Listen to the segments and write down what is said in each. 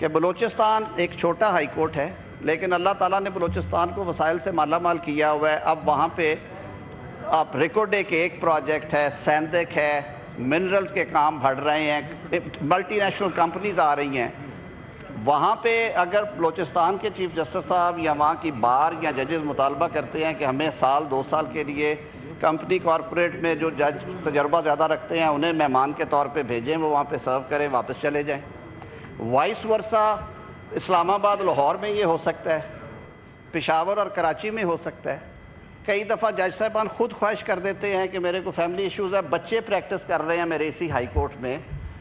کہ بلوچستان ایک چھوٹا ہائی کورٹ ہے، لیکن اللہ تعالیٰ نے بلوچستان کو وسائل سے مالا مال کیا ہوا ہے۔ اب وہاں پہ آپ ریکوڈے کے ایک پروجیکٹ ہے، سیندک ہے، منرلز کے کام بڑھ رہے ہیں، ملٹی نیشنل کمپنیز آ رہی ہیں۔ وہاں پہ اگر بلوچستان کے چیف جسٹس صاحب یا وہاں کی بار یا ججز مطالبہ کرتے ہیں کہ ہمیں سال 2 سال کے لیے کمپنی کارپوریٹ میں جو جج تجربہ زیادہ رکھتے ہیں انہیں مہمان کے طور پہ بھیجیں، وہ وہاں پہ سرو کریں، واپس چلے جائیں۔ وائس ورثہ اسلام آباد لاہور میں یہ ہو سکتا ہے، پشاور اور کراچی میں ہو سکتا ہے۔ کئی دفعہ جج صاحبان خود خواہش کر دیتے ہیں کہ میرے کو فیملی ایشوز ہے، بچے پریکٹس کر رہے ہیں میرے اسی ہائی کورٹ میں،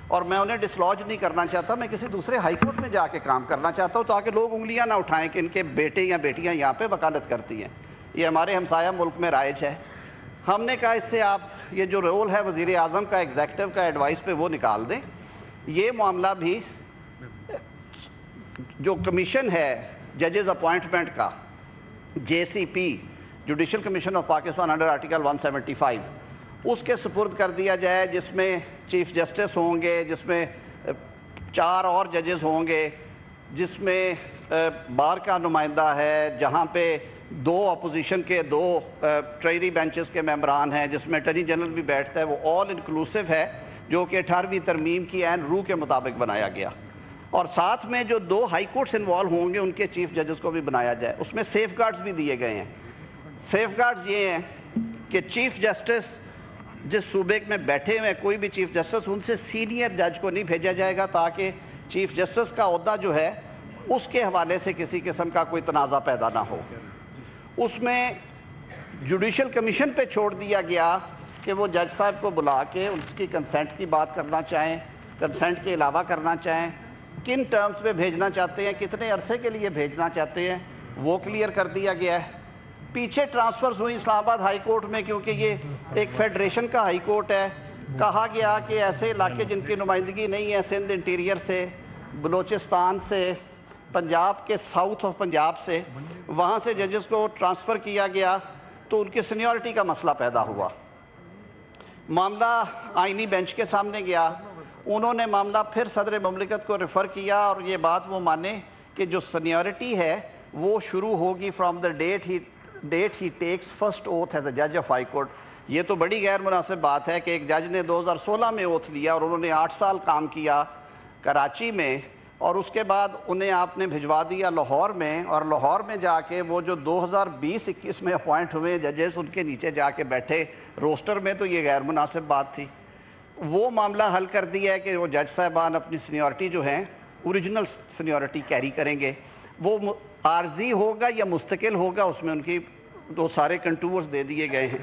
اور میں انہیں ڈسلوج نہیں کرنا چاہتا، میں کسی دوسرے ہائی کورٹ میں جا کے کام کرنا چاہتا ہوں تاکہ لوگ انگلیاں نہ اٹھائیں کہ ان کے بیٹے یا بیٹیاں یہاں پہ وکالت کرتی ہیں۔ یہ ہمارے ہمسایہ ملک میں رائج ہے۔ ہم نے کہا اس سے آپ یہ جو رول ہے وزیر اعظم کا ایگزیکٹو کا ایڈوائس پہ وہ نکال دیں۔ یہ معاملہ بھی جو کمیشن ہے ججز اپوائنٹمنٹ کا، JCP judicial commission of Pakistan under article 175، اس کے سپرد کر دیا جائے، جس میں چیف جسٹس ہوں گے، جس میں 4 اور ججز ہوں گے، جس میں بار کا نمائندہ ہے، جہاں پہ 2 اپوزیشن کے 2 ٹریری بینچز کے ممبران ہیں، جس میں اٹارنی جنرل بھی بیٹھتا ہے، وہ آل انکلوسیو ہے، جو کہ 18ویں ترمیم کی عین روح کے مطابق بنایا گیا۔ اور ساتھ میں جو 2 ہائی کورٹس انوالو ہوں گے ان کے چیف ججز کو بھی بنایا جائے۔ اس میں سیف گارڈز بھی دیے گئے ہیں۔ سیف گارڈز یہ ہیں کہ چیف جسٹس جس صوبے میں بیٹھے ہوئے کوئی بھی چیف جسٹس، ان سے سینئر جج کو نہیں بھیجا جائے گا تاکہ چیف جسٹس کا عہدہ جو ہے اس کے حوالے سے کسی قسم کا کوئی تنازع پیدا نہ ہو۔ اس میں جوڈیشل کمیشن پہ چھوڑ دیا گیا کہ وہ جج صاحب کو بلا کے اس کی کنسنٹ کی بات کرنا چاہیں، کنسنٹ کے علاوہ کرنا چاہیں، کن ٹرمز پہ بھیجنا چاہتے ہیں، کتنے عرصے کے لیے بھیجنا چاہتے ہیں، وہ کلیئر کر دیا گیا ہے۔ پیچھے ٹرانسفرز ہوئی اسلام آباد ہائی کورٹ میں، کیونکہ یہ ایک فیڈریشن کا ہائی کورٹ ہے، کہا گیا کہ ایسے علاقے جن کی نمائندگی نہیں ہے، سندھ انٹیریئر سے، بلوچستان سے، پنجاب کے ساؤتھ آف پنجاب سے، وہاں سے ججز کو ٹرانسفر کیا گیا تو ان کی سینیورٹی کا مسئلہ پیدا ہوا۔ معاملہ آئینی بینچ کے سامنے گیا، انہوں نے معاملہ پھر صدر مملکت کو ریفر کیا، اور یہ بات وہ مانے کہ جو سینیورٹی ہے وہ شروع ہوگی from the date he takes first oath as a جج آف ہائی کورٹ۔ یہ تو بڑی غیر مناسب بات ہے کہ ایک جج نے 2016 میں اوتھ لیا اور انہوں نے 8 سال کام کیا کراچی میں، اور اس کے بعد انہیں آپ نے بھجوا دیا لاہور میں، اور لاہور میں جا کے وہ جو 2020-21 میں اپوائنٹ ہوئے ججز ان کے نیچے جا کے بیٹھے روسٹر میں، تو یہ غیر مناسب بات تھی۔ وہ معاملہ حل کر دیا ہے کہ وہ جج صاحبان اپنی سینیورٹی جو ہیں اوریجنل سینیورٹی کیری کریں گے، وہ عارضی ہوگا یا مستقل ہوگا، اس میں ان کی 2 سارے کنٹورز دے دیے گئے ہیں۔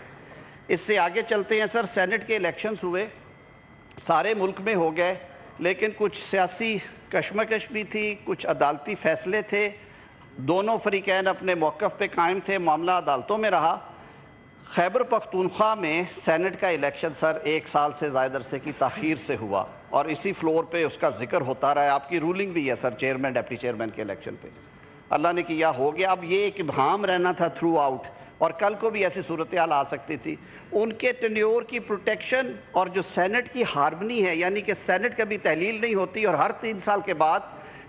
اس سے آگے چلتے ہیں سر، سینٹ کے الیکشنز ہوئے، سارے ملک میں ہو گئے، لیکن کچھ سیاسی کشمکش بھی تھی، کچھ عدالتی فیصلے تھے، دونوں فریقین اپنے موقف پہ قائم تھے، معاملہ عدالتوں میں رہا۔ خیبر پختونخوا میں سینٹ کا الیکشن سر 1 سال سے زائد عرصے کی تاخیر سے ہوا، اور اسی فلور پہ اس کا ذکر ہوتا رہا ہے، آپ کی رولنگ بھی ہے سر چیئرمین ڈپٹی چیئرمین کے الیکشن پہ، اللہ نے کیا ہو گیا۔ اب یہ ایک ابہام رہنا تھا تھرو آؤٹ، اور کل کو بھی ایسی صورتحال آ سکتی تھی۔ ان کے ٹینیور کی پروٹیکشن اور جو سینٹ کی ہارمنی ہے، یعنی کہ سینٹ کبھی تحلیل نہیں ہوتی اور ہر 3 سال کے بعد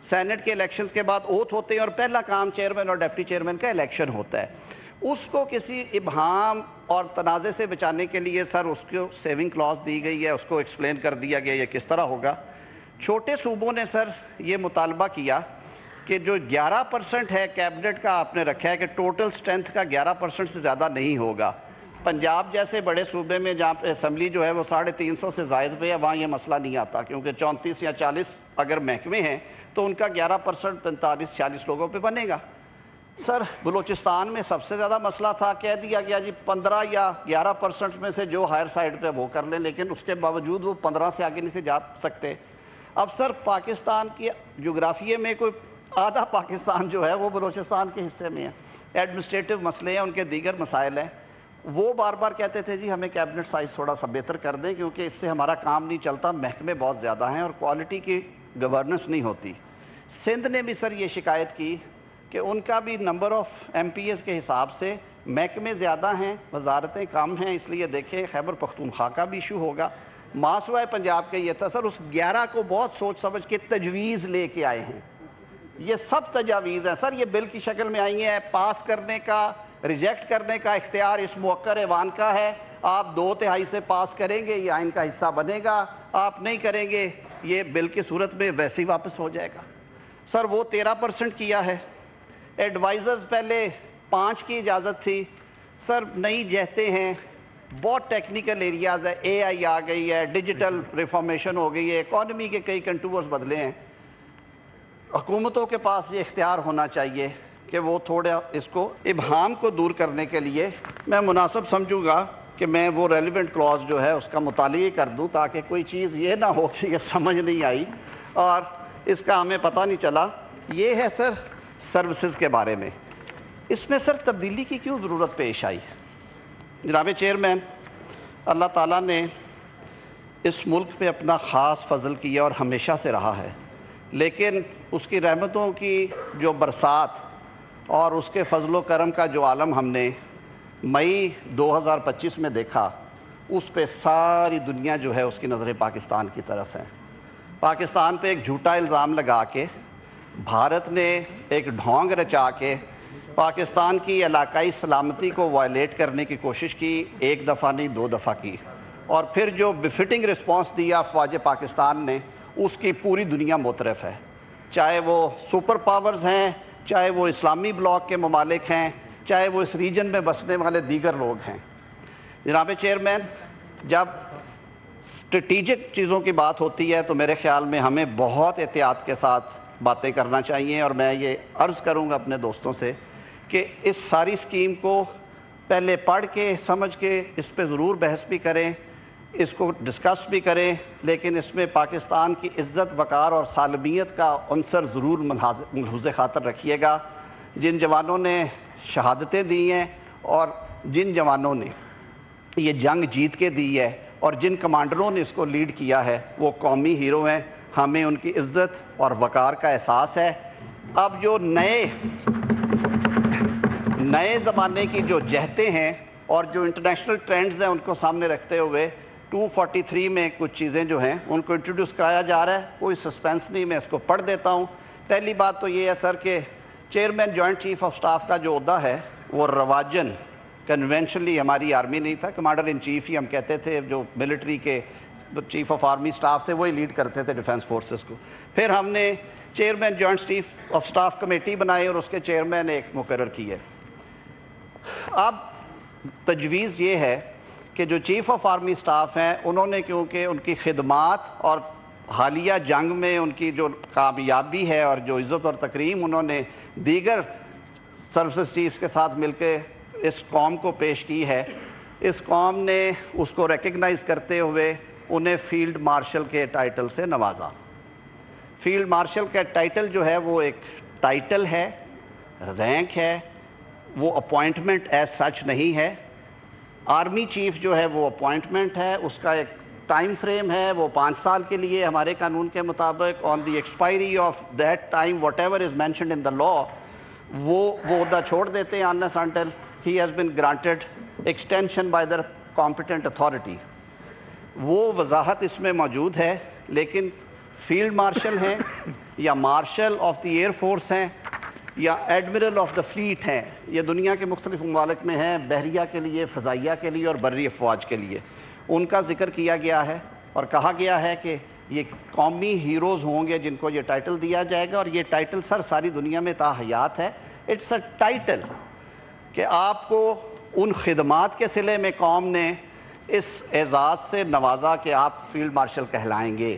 سینٹ کے الیکشنز کے بعد اوتھ ہوتے ہیں، اور پہلا کام چیئرمین اور ڈپٹی چیئرمین کا الیکشن ہوتا ہے۔ اس کو کسی ابہام اور تنازع سے بچانے کے لیے سر اس کو سیونگ کلاز دی گئی ہے، اس کو ایکسپلین کر دیا گیا یہ کس طرح ہوگا۔ چھوٹے صوبوں نے سر یہ مطالبہ کیا کہ جو 11% ہے کیبنٹ کا آپ نے رکھا ہے کہ ٹوٹل سٹرینتھ کا 11% سے زیادہ نہیں ہوگا۔ پنجاب جیسے بڑے صوبے میں جہاں پہ اسمبلی جو ہے وہ 350 سے زائد پہ ہے، وہاں یہ مسئلہ نہیں آتا، کیونکہ 34 یا 40 اگر محکمے ہیں تو ان کا 11% 45-46 لوگوں پہ بنے گا۔ سر بلوچستان میں سب سے زیادہ مسئلہ تھا، کہہ دیا گیا جی 15 یا 11% میں سے جو ہائر سائڈ پہ وہ کر لیں، لیکن اس کے باوجود وہ 15 سے آگے نہیں سے جا سکتے۔ اب سر پاکستان کی جغرافیے میں کوئی آدھا پاکستان جو ہے وہ بلوچستان کے حصے میں ہے، ایڈمنسٹریٹو مسئلے ہیں، ان کے دیگر مسائل ہیں۔ وہ بار بار کہتے تھے جی ہمیں کیبنٹ سائز تھوڑا سا بہتر کر دیں کیونکہ اس سے ہمارا کام نہیں چلتا، محکمے بہت زیادہ ہیں اور کوالٹی کی گورننس نہیں ہوتی۔ سندھ نے بھی سر یہ شکایت کی کہ ان کا بھی number of MPs کے حساب سے محکمے زیادہ ہیں، وزارتیں کم ہیں، اس لیے دیکھیں خیبر پختونخوا کا بھی ایشو ہوگا۔ ماسوائے پنجاب کے یہ تھا سر، اس 11 کو بہت سوچ سمجھ کے تجویز لے کے آئے ہیں، یہ سب تجاویز ہیں سر، یہ بل کی شکل میں آئی ہیں. پاس کرنے کا، ریجیکٹ کرنے کا اختیار اس موقر ایوان کا ہے. آپ 2/3 سے پاس کریں گے یہ آئین کا حصہ بنے گا، آپ نہیں کریں گے یہ بل کی صورت میں ویسے ہی واپس ہو جائے گا. سر وہ 13% کیا ہے. ایڈوائزرز پہلے 5 کی اجازت تھی. سر نئی جہتے ہیں، بہت ٹیکنیکل ایریاز ہے، اے آئی آ گئی ہے، ڈیجیٹل ریفارمیشن ہو گئی ہے، اکانومی کے کئی کنٹورز بدلے ہیں. حکومتوں کے پاس یہ اختیار ہونا چاہیے کہ وہ تھوڑا اس کو ابہام کو دور کرنے کے لیے میں مناسب سمجھوں گا کہ میں وہ ریلیونٹ کلاز جو ہے اس کا مطالعہ کر دوں، تاکہ کوئی چیز یہ نہ ہو کہ یہ سمجھ نہیں آئی اور اس کا ہمیں پتہ نہیں چلا. یہ ہے سر سروسز کے بارے میں. اس میں سر تبدیلی کی کیوں ضرورت پیش آئی؟ جناب چیئرمین، اللہ تعالیٰ نے اس ملک پہ اپنا خاص فضل کیا اور ہمیشہ سے رہا ہے، لیکن اس کی رحمتوں کی جو برسات اور اس کے فضل و کرم کا جو عالم ہم نے مئی 2025 میں دیکھا، اس پہ ساری دنیا جو ہے اس کی نظریں پاکستان کی طرف ہیں. پاکستان پہ ایک جھوٹا الزام لگا کے بھارت نے ایک ڈھونگ رچا کے پاکستان کی علاقائی سلامتی کو وائلیٹ کرنے کی کوشش کی. 1 دفعہ نہیں 2 دفعہ کی، اور پھر جو بفٹنگ رسپانس دیا افواج پاکستان نے، اس کی پوری دنیا معترف ہے. چاہے وہ سپر پاورز ہیں، چاہے وہ اسلامی بلاک کے ممالک ہیں، چاہے وہ اس ریجن میں بسنے والے دیگر لوگ ہیں. جناب چیئرمین، جب اسٹریٹجک چیزوں کی بات ہوتی ہے تو میرے خیال میں ہمیں بہت احتیاط کے ساتھ باتیں کرنا چاہیے، اور میں یہ عرض کروں گا اپنے دوستوں سے کہ اس ساری اسکیم کو پہلے پڑھ کے سمجھ کے اس پہ ضرور بحث بھی کریں، اس کو ڈسکس بھی کریں، لیکن اس میں پاکستان کی عزت وقار اور سالمیت کا عنصر ضرور ملحوظ خاطر رکھیے گا. جن جوانوں نے شہادتیں دی ہیں اور جن جوانوں نے یہ جنگ جیت کے دی ہے اور جن کمانڈروں نے اس کو لیڈ کیا ہے، وہ قومی ہیرو ہیں. ہمیں ان کی عزت اور وقار کا احساس ہے. اب جو نئے زمانے کی جو جہتیں ہیں اور جو انٹرنیشنل ٹرینڈز ہیں، ان کو سامنے رکھتے ہوئے 243 میں کچھ چیزیں جو ہیں ان کو انٹروڈیوس کرایا جا رہا ہے. کوئی سسپینس نہیں، میں اس کو پڑھ دیتا ہوں. پہلی بات تو یہ ہے سر کہ chairman joint chief of staff کا جو عہدہ ہے وہ رواجن کنونشنلی ہماری آرمی نہیں تھا، کمانڈر ان چیف ہی ہم کہتے تھے. جو ملٹری کے چیف آف آرمی سٹاف تھے وہی لیڈ کرتے تھے ڈیفنس فورسز کو. پھر ہم نے chairman joint chief of staff committee بنائی اور اس کے چیئرمین ایک مقرر کیے. اب تجویز یہ ہے کہ جو چیف آف آرمی سٹاف ہیں انہوں نے، کیونکہ ان کی خدمات اور حالیہ جنگ میں ان کی جو کامیابی ہے اور جو عزت اور تکریم انہوں نے دیگر سروسز چیفز کے ساتھ مل کے اس قوم کو پیش کی ہے، اس قوم نے اس کو ریکگنائز کرتے ہوئے انہیں فیلڈ مارشل کے ٹائٹل سے نوازا. فیلڈ مارشل کا ٹائٹل جو ہے وہ ایک ٹائٹل ہے، رینک ہے، وہ اپوائنٹمنٹ ایز سچ نہیں ہے. آرمی چیف جو ہے وہ اپوائنٹمنٹ ہے، اس کا ایک ٹائم فریم ہے، وہ 5 سال کے لیے ہمارے قانون کے مطابق on the expiry of that time whatever is mentioned in the law وہ عہدہ چھوڑ دیتے ہیں unless until he has been granted extension by the competent authority. وہ وضاحت اس میں موجود ہے. لیکن فیلڈ مارشل ہیں یا martial of the air force ہیں یا ایڈمرل آف دا فلیٹ ہیں، یہ دنیا کے مختلف ممالک میں ہیں، بحریہ کے لیے، فضائیہ کے لیے اور بری افواج کے لیے. ان کا ذکر کیا گیا ہے اور کہا گیا ہے کہ یہ قومی ہیروز ہوں گے جن کو یہ ٹائٹل دیا جائے گا. اور یہ ٹائٹل سر ساری دنیا میں تاحیات ہے. اٹس اے ٹائٹل کہ آپ کو ان خدمات کے صلے میں قوم نے اس اعزاز سے نوازا کہ آپ فیلڈ مارشل کہلائیں گے.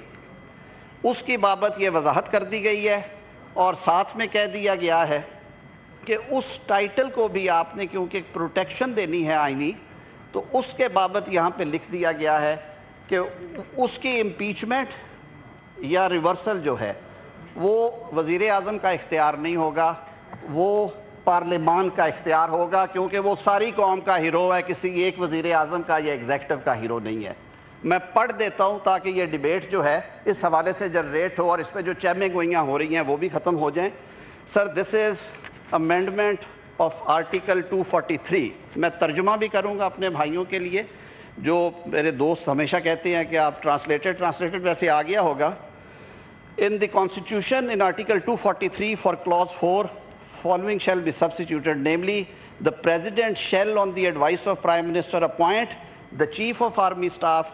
اس کی بابت یہ وضاحت کر دی گئی ہے اور ساتھ میں کہہ دیا گیا ہے کہ اس ٹائٹل کو بھی آپ نے کیونکہ ایک پروٹیکشن دینی ہے آئینی، تو اس کے بابت یہاں پہ لکھ دیا گیا ہے کہ اس کی امپیچمنٹ یا ریورسل جو ہے وہ وزیر اعظم کا اختیار نہیں ہوگا، وہ پارلیمان کا اختیار ہوگا، کیونکہ وہ ساری قوم کا ہیرو ہے، کسی ایک وزیر اعظم کا یا ایگزیکٹو کا ہیرو نہیں ہے. میں پڑھ دیتا ہوں تاکہ یہ ڈیبیٹ جو ہے اس حوالے سے جنریٹ ہو اور اس پہ جو چیمیں گوئیاں ہو رہی ہیں وہ بھی ختم ہو جائیں. سر دس از امینڈمنٹ آف آرٹیکل 243. میں ترجمہ بھی کروں گا اپنے بھائیوں کے لیے. جو میرے دوست ہمیشہ کہتے ہیں کہ آپ ٹرانسلیٹڈ ویسے آ گیا ہوگا. In the Constitution, in Article 243 for Clause 4, following shall be substituted, namely, the President shall, on the advice of Prime Minister, appoint the Chief of Army Staff,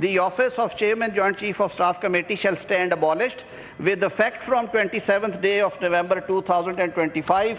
the office of Chairman Joint Chief of Staff Committee shall stand abolished with effect from 27th day of November 2025।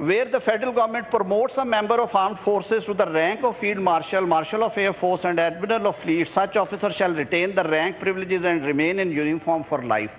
Where the federal government promotes a member of armed forces to the rank of field marshal, marshal of air force and admiral of fleet, such officer shall retain the rank privileges and remain in uniform for life।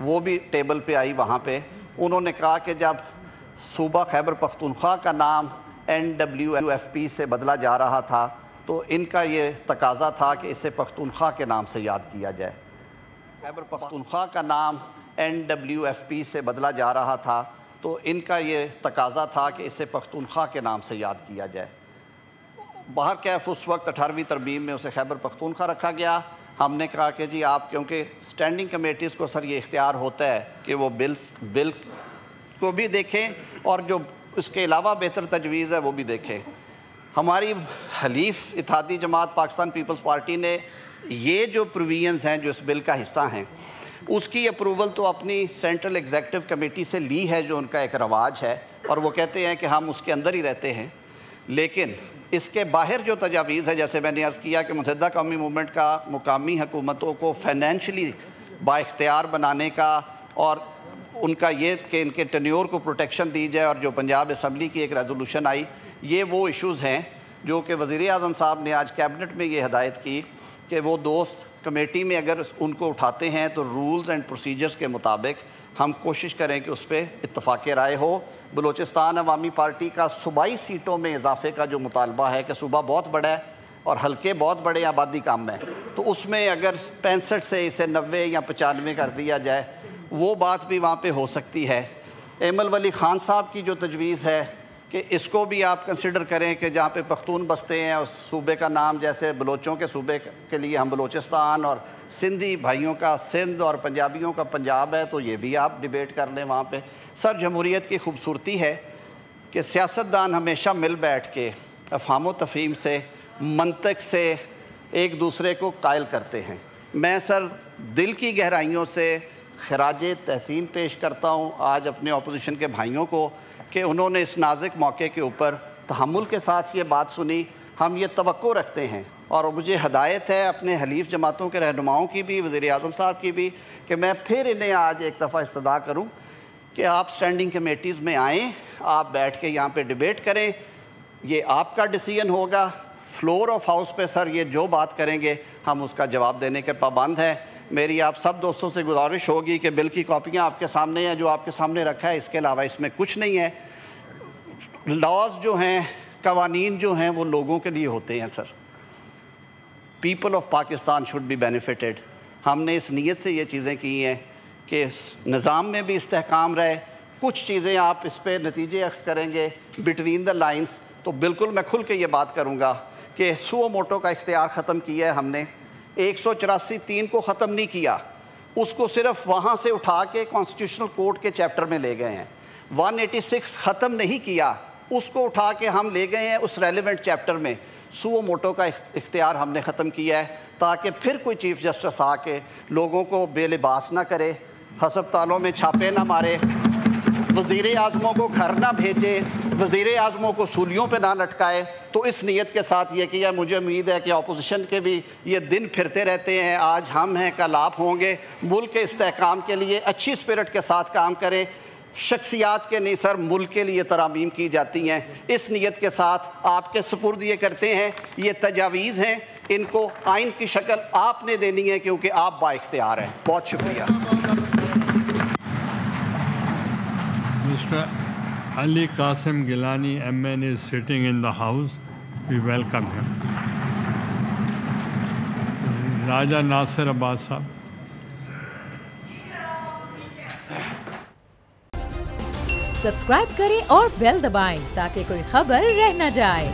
وہ بھی table پہ آئی وہاں پہ. انہوں نے کہا کہ جب صوبہ خیبر پختونخوا کا نام NWFP سے بدلا جا رہا تھا تو ان کا یہ تقاضا تھا کہ اسے پختونخوا کے نام سے یاد کیا جائے. خیبر پختونخوا کا نام NWFP سے بدلا جا رہا تھا تو ان کا یہ تقاضا تھا کہ اسے پختونخوا کے نام سے یاد کیا جائے. بہرکیف اس وقت 18ویں ترمیم میں اسے خیبر پختونخوا رکھا گیا. ہم نے کہا کہ جی آپ کیونکہ اسٹینڈنگ کمیٹیز کو سر یہ اختیار ہوتا ہے کہ وہ بل کو بھی دیکھیں اور جو اس کے علاوہ بہتر تجویز ہے وہ بھی دیکھیں. ہماری حلیف اتحادی جماعت پاکستان پیپلز پارٹی نے یہ جو پروویژنز ہیں جو اس بل کا حصہ ہیں اس کی اپروول تو اپنی سینٹرل ایگزیکٹو کمیٹی سے لی ہے جو ان کا ایک رواج ہے اور وہ کہتے ہیں کہ ہم اس کے اندر ہی رہتے ہیں. لیکن اس کے باہر جو تجاویز ہے جیسے میں نے عرض کیا کہ متحدہ قومی موومنٹ کا مقامی حکومتوں کو فائنینشلی با اختیار بنانے کا اور ان کا یہ کہ ان کے ٹینیور کو پروٹیکشن دی جائے اور جو پنجاب اسمبلی کی ایک ریزولوشن آئی یہ وہ ایشوز ہیں جو کہ وزیر اعظم صاحب نے آج کیبنٹ میں یہ ہدایت کی کہ وہ دوست کمیٹی میں اگر ان کو اٹھاتے ہیں تو رولز اینڈ پروسیجرز کے مطابق ہم کوشش کریں کہ اس پہ اتفاق رائے ہو. بلوچستان عوامی پارٹی کا صوبائی سیٹوں میں اضافے کا جو مطالبہ ہے کہ صوبہ بہت بڑا ہے اور حلقے بہت بڑے آبادی کم ہے تو اس میں اگر 65 سے اسے 90 یا 95 کر دیا جائے وہ بات بھی وہاں پہ ہو سکتی ہے. ایمل ولی خان صاحب کی جو تجویز ہے کہ اس کو بھی آپ کنسیڈر کریں کہ جہاں پہ پختون بستے ہیں اس صوبے کا نام جیسے بلوچوں کے صوبے کے لیے ہم بلوچستان اور سندھی بھائیوں کا سندھ اور پنجابیوں کا پنجاب ہے تو یہ بھی آپ ڈیبیٹ کر لیں وہاں پہ. سر جمہوریت کی خوبصورتی ہے کہ سیاستدان ہمیشہ مل بیٹھ کے افہام و تفہیم سے منطق سے ایک دوسرے کو قائل کرتے ہیں. میں سر دل کی گہرائیوں سے خراج تحسین پیش کرتا ہوں آج اپنے اپوزیشن کے بھائیوں کو کہ انہوں نے اس نازک موقع کے اوپر تحمل کے ساتھ یہ بات سنی. ہم یہ توقع رکھتے ہیں اور مجھے ہدایت ہے اپنے حلیف جماعتوں کے رہنماؤں کی بھی وزیر اعظم صاحب کی بھی کہ میں پھر انہیں آج ایک دفعہ استدعا کروں کہ آپ اسٹینڈنگ کمیٹیز میں آئیں, آپ بیٹھ کے یہاں پہ ڈیبیٹ کریں. یہ آپ کا ڈیسیژن ہوگا. فلور آف ہاؤس پہ سر یہ جو بات کریں گے ہم اس کا جواب دینے کے پابند ہیں. میری آپ سب دوستوں سے گزارش ہوگی کہ بل کی کاپیاں آپ کے سامنے ہیں جو آپ کے سامنے رکھا ہے, اس کے علاوہ اس میں کچھ نہیں ہے. لاز جو ہیں قوانین جو ہیں وہ لوگوں کے لیے ہوتے ہیں sir. People of Pakistan should be benefited. ہم نے اس نیت سے یہ چیزیں کی ہیں کہ نظام میں بھی استحکام رہے. کچھ چیزیں آپ اس پہ نتیجے عکس کریں گے بٹوین دا لائنز تو بالکل میں کھل کے یہ بات کروں گا کہ سو موٹو کا اختیار ختم کیا ہے ہم نے. 184(3) کو ختم نہیں کیا, اس کو صرف وہاں سے اٹھا کے کانسٹیٹیوشنل کورٹ کے چیپٹر میں لے گئے ہیں. 186 ختم نہیں کیا, اس کو اٹھا کے ہم لے گئے ہیں اس ریلیونٹ چیپٹر میں. سو موٹو کا اختیار ہم نے ختم کیا ہے تاکہ پھر کوئی چیف جسٹس آ کے لوگوں کو بے لباس نہ کرے, ہسپتالوں میں چھاپے نہ مارے, وزیر اعظموں کو گھر نہ بھیجے, وزیر اعظموں کو سولیوں پہ نہ لٹکائے. تو اس نیت کے ساتھ یہ کیا. مجھے امید ہے کہ اپوزیشن کے بھی یہ دن پھرتے رہتے ہیں, آج ہم ہیں کل آپ ہوں گے. ملک کے استحکام کے لیے اچھی اسپرٹ کے ساتھ کام کریں. شخصیات کے نہیں سر ملک کے لیے ترامیم کی جاتی ہیں. اس نیت کے ساتھ آپ کے سپرد یہ کرتے ہیں. یہ تجاویز ہیں, ان کو آئین کی شکل آپ نے دینی ہے کیونکہ آپ با اختیار ہیں. بہت شکریہ. Mr. Ali Qasim Gilani, MN, is sitting in the house. We welcome him. Raja Nasir Abbas Sahab. Subscribe کریں اور بیل دبائیں تاکہ کوئی خبر رہ نہ جائے.